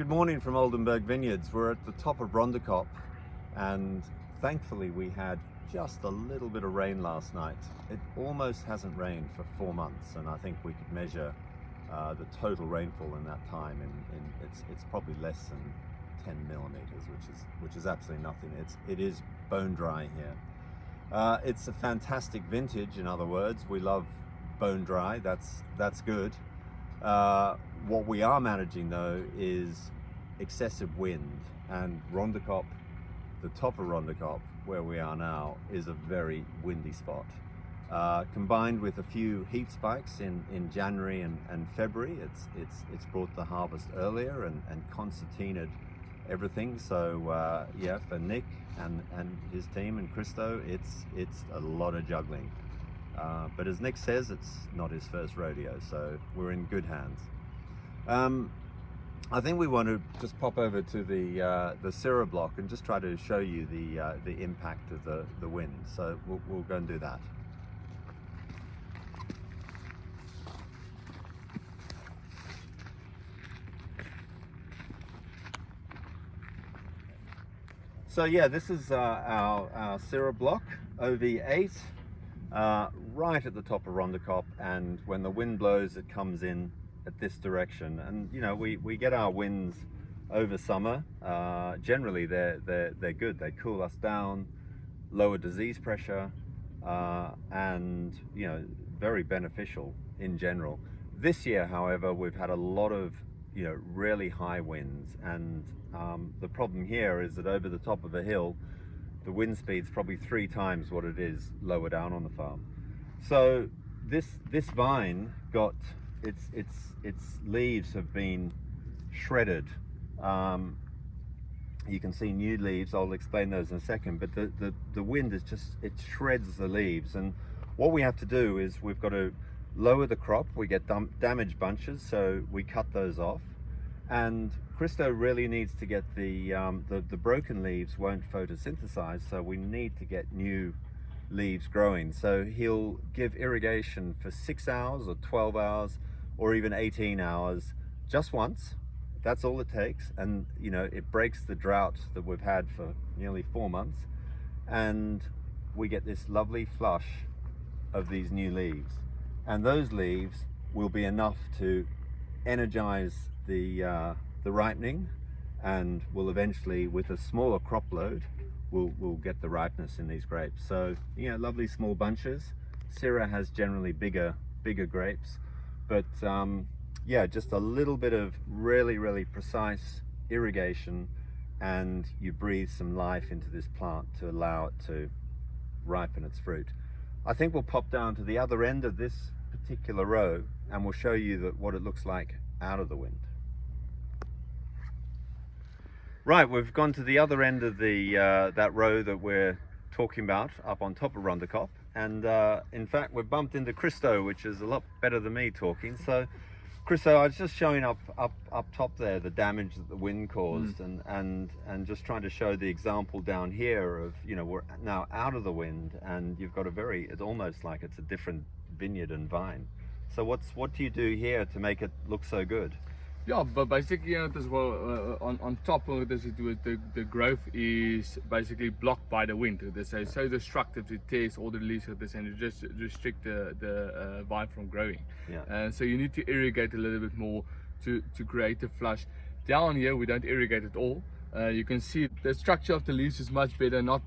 Good morning from Oldenburg Vineyards. We're at the top of Rondekop, and thankfully we had just a little bit of rain last night. It almost hasn't rained for 4 months, and I think we could measure the total rainfall in that time, and it's probably less than 10 millimeters, which is absolutely nothing. It is bone dry here. It's a fantastic vintage. In other words, we love bone dry. That's good. What we are managing though is excessive wind, and Rondekop, the top of Rondekop where we are now, is a very windy spot. Combined with a few heat spikes in January and February, it's brought the harvest earlier and concertinaed everything. So yeah, for Nick and his team and Christo, it's a lot of juggling. But as Nick says, it's not his first rodeo, so we're in good hands. I think we want to just pop over to the Syrah block and just try to show you the impact of the wind. So we'll go and do that. So yeah, this is our Syrah block, OV8. Right at the top of Rondekop, and when the wind blows it comes in at this direction, and you know we get our winds over summer. Generally they're good. They cool us down, lower disease pressure, and you know, very beneficial in general. This year however, we've had a lot of really high winds, and the problem here is that over the top of a hill the wind speed's probably 3 times what it is lower down on the farm. So this vine got its leaves have been shredded. You can see new leaves. I'll explain those in a second. But the wind is it shreds the leaves, and what we have to do is we've got to lower the crop. We get damaged bunches, so we cut those off. And Christo really needs to get the broken leaves won't photosynthesize, so we need to get new leaves growing. So he'll give irrigation for 6 hours or 12 hours or even 18 hours just once. That's all it takes, and it breaks the drought that we've had for nearly 4 months, and we get this lovely flush of these new leaves, and those leaves will be enough to energize the ripening, and will eventually, with a smaller crop load, we'll get the ripeness in these grapes. So lovely small bunches. Syrah has generally bigger grapes, but yeah, just a little bit of really precise irrigation, and you breathe some life into this plant to allow it to ripen its fruit. I think we'll pop down to the other end of this particular row and we'll show you what it looks like out of the wind. Right, we've gone to the other end of that row that we're talking about up on top of Rondekop, and in fact we've bumped into Christo, which is a lot better than me talking. So Christo, I was just showing up top there the damage that the wind caused, and just trying to show the example down here of we're now out of the wind, and you've got it's almost like it's a different vineyard and vine. So what do you do here to make it look so good? Yeah, but basically as well, on top of this, the growth is basically blocked by the wind. This is so destructive, it tears all the leaves of this, and it just restrict the vine from growing. Yeah. So you need to irrigate a little bit more to create a flush. Down here we don't irrigate at all. You can see the structure of the leaves is much better, not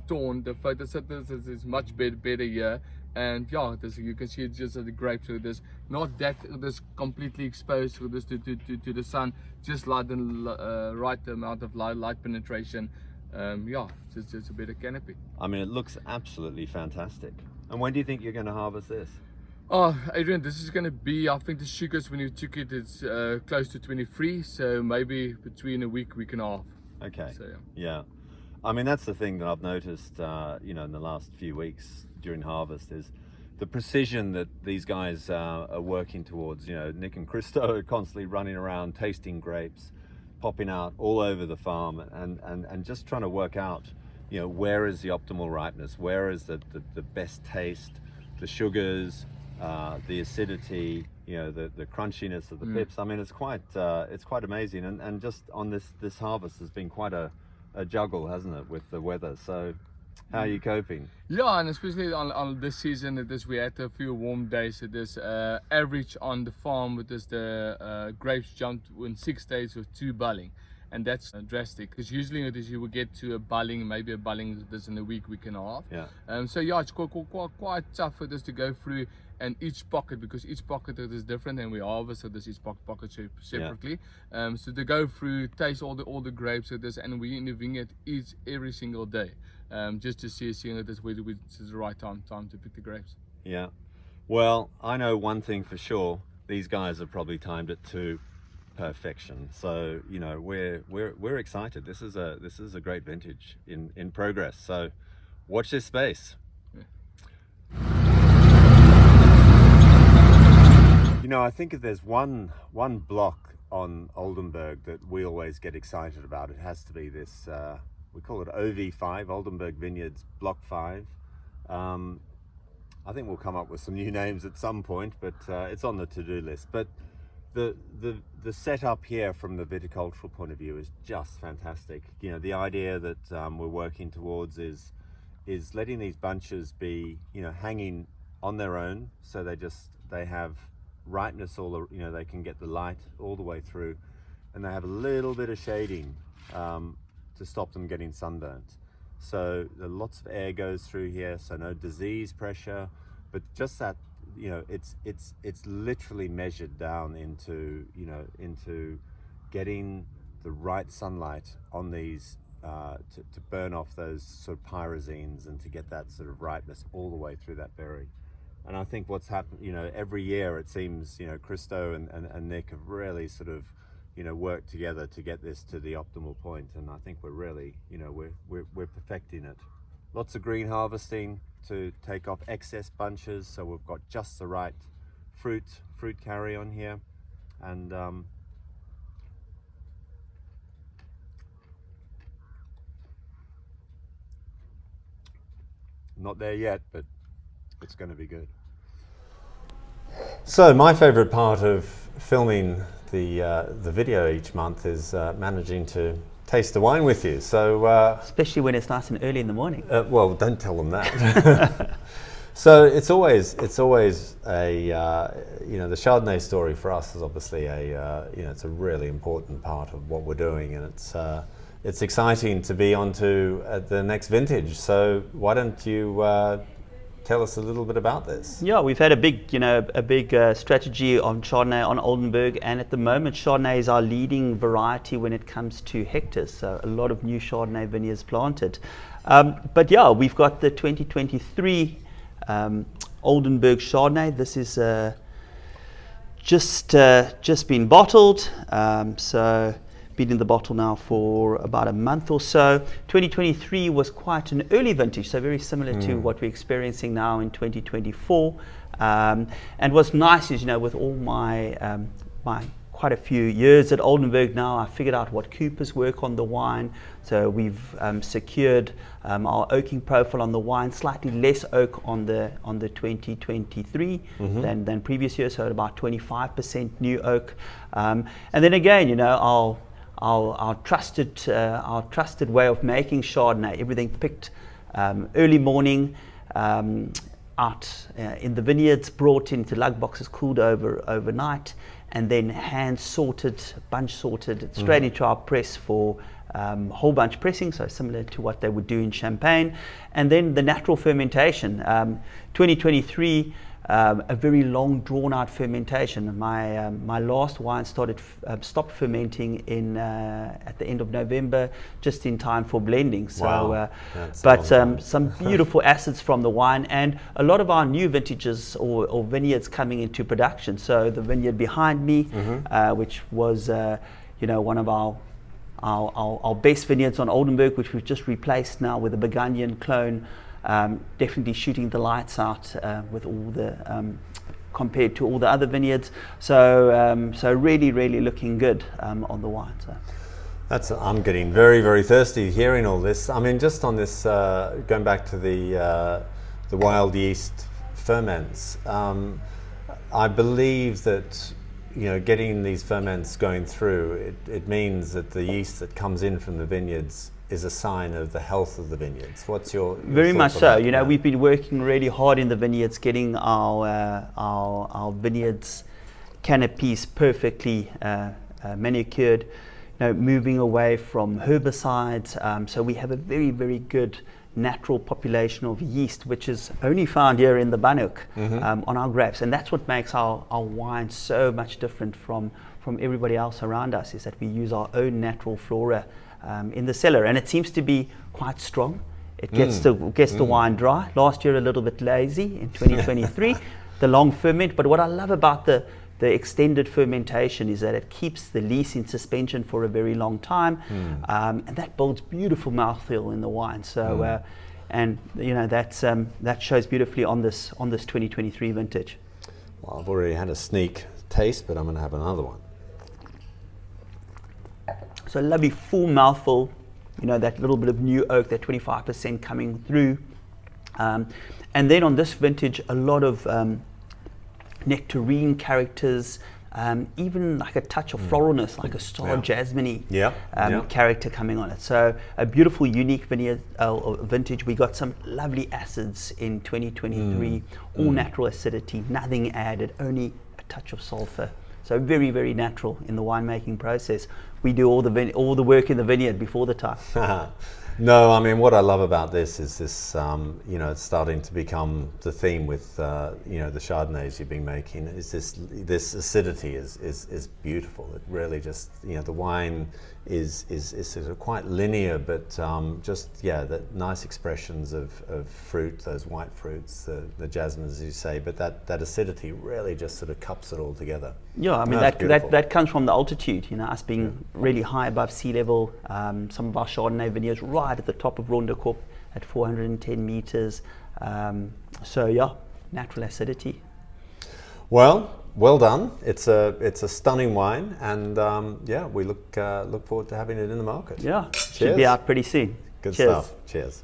torn. The photosynthesis is much better here. And yeah, you can see it's just the grapes, so there's not that completely exposed to the sun, just like the right amount of light penetration. Yeah, it's just a better canopy. I mean, it looks absolutely fantastic. And when do you think you're going to harvest this? Oh, Adrian, this is going to be, I think the sugars when you took it, it's close to 23, so maybe between a week and a half. Okay. So, yeah. I mean, that's the thing that I've noticed, in the last few weeks during harvest, is the precision that these guys are working towards. Nick and Christo are constantly running around tasting grapes, popping out all over the farm, and just trying to work out, where is the optimal ripeness, where is the best taste, the sugars, the acidity, you know, the crunchiness of the pips. I mean, it's quite amazing. And just on this harvest has been quite a juggle, hasn't it, with the weather? So how are you coping? Yeah, and especially on this season, we had a few warm days. Average on the farm, the grapes jumped in 6 days with 2 bulling. And that's drastic, because usually you will get to a bulling, maybe a bulling this in a week and a half. Yeah. So yeah, it's quite tough for this to go through, and each pocket, because each pocket is different, and we harvest each pocket separately. Yeah. So to go through, taste all the grapes and we in the vineyard every single day, just to seeing that this is the right time to pick the grapes. Yeah. Well, I know one thing for sure: these guys have probably timed it to perfection. So you know, we're excited. This is a great vintage in progress. So watch this space. Yeah. You know, I think if there's one block on Oldenburg that we always get excited about, it has to be this. We call it OV5, Oldenburg Vineyards Block 5. I think we'll come up with some new names at some point, but it's on the to-do list. But the setup here from the viticultural point of view is just fantastic. You know, the idea that we're working towards is letting these bunches be, you know, hanging on their own, so they have ripeness they can get the light all the way through, and they have a little bit of shading to stop them getting sunburnt. So lots of air goes through here, so no disease pressure, but just that, you know, it's literally measured down into getting the right sunlight on these to burn off those sort of pyrazines and to get that sort of ripeness all the way through that berry. And I think what's happened, you know, every year it seems, you know, Christo and Nick have really sort of, you know, worked together to get this to the optimal point. And I think we're really, you know, we're perfecting it. Lots of green harvesting to take off excess bunches, so we've got just the right fruit carry on here. And not there yet, but it's going to be good. So my favorite part of filming the video each month is managing to taste the wine with you. So especially when it's nice and early in the morning. Well, don't tell them that. So it's always a you know, the Chardonnay story for us is obviously you know, it's a really important part of what we're doing, and it's exciting to be on to the next vintage. So why don't you tell us a little bit about this? Yeah, we've had a big strategy on Chardonnay on Oldenburg, and at the moment Chardonnay is our leading variety when it comes to hectares. So a lot of new Chardonnay vineyards planted. But yeah, we've got the 2023 Oldenburg Chardonnay. This is just been bottled. So been in the bottle now for about a month or so. 2023 was quite an early vintage, so very similar to what we're experiencing now in 2024. And what's nice is, you know, with all my quite a few years at Oldenburg now, I figured out what coopers work on the wine. So we've secured our oaking profile on the wine, slightly less oak on the 2023 than previous years, so at about 25% new oak. And then again, you know, our trusted way of making Chardonnay, everything picked early morning, out in the vineyards, brought into lug boxes, cooled overnight, and then hand sorted, bunch sorted straight into our press for whole bunch pressing, so similar to what they would do in Champagne. And then the natural fermentation. 2023, a very long, drawn-out fermentation. My last wine stopped fermenting at the end of November, just in time for blending. So, wow. but some beautiful acids from the wine, and a lot of our new vintages or vineyards coming into production. So the vineyard behind me, which was you know, one of our best vineyards on Oldenburg, which we've just replaced now with a Burgundian clone. Definitely shooting the lights out with all the compared to all the other vineyards. So so really looking good on the wine. So. I'm getting very, very thirsty hearing all this. I mean, just on this, going back to the wild yeast ferments. I believe that, getting these ferments going through, it means that the yeast that comes in from the vineyards is a sign of the health of the vineyards. What's your Very much thoughts on so. that? We've been working really hard in the vineyards, getting our vineyards canopies perfectly manicured. Moving away from herbicides. So we have a very, very good natural population of yeast, which is only found here in the Bannock on our grapes, and that's what makes our wine so much different from everybody else around us, is that we use our own natural flora in the cellar, and it seems to be quite strong. It gets the wine dry. Last year a little bit lazy in 2023, the long ferment. But what I love about the extended fermentation is that it keeps the lees in suspension for a very long time, and that builds beautiful mouthfeel in the wine. So, that shows beautifully on this 2023 vintage. Well, I've already had a sneak taste, but I'm going to have another one. So lovely full mouthful, that little bit of new oak, that 25% coming through, and then on this vintage a lot of nectarine characters, even like a touch of floralness, like a star jasmine character coming on it. So a beautiful, unique vintage. We got some lovely acids in 2023, all natural acidity, nothing added, only a touch of sulfur. So very, very natural in the winemaking process. We do all the work in the vineyard before the time. No, I mean, what I love about this is this, it's starting to become the theme with, the Chardonnays you've been making. Is this acidity is beautiful. It really just, the wine is sort of quite linear, but the nice expressions of fruit, those white fruits, the jasmine, as you say, but that acidity really just sort of cups it all together. Yeah, I mean, that comes from the altitude, us being really high above sea level. Some of our Chardonnay vineyards right at the top of Rondekorp at 410 meters. Natural acidity. Well done. It's a stunning wine, and we look forward to having it in the market. Yeah, Cheers. should be out pretty soon. Good Cheers. stuff. Cheers.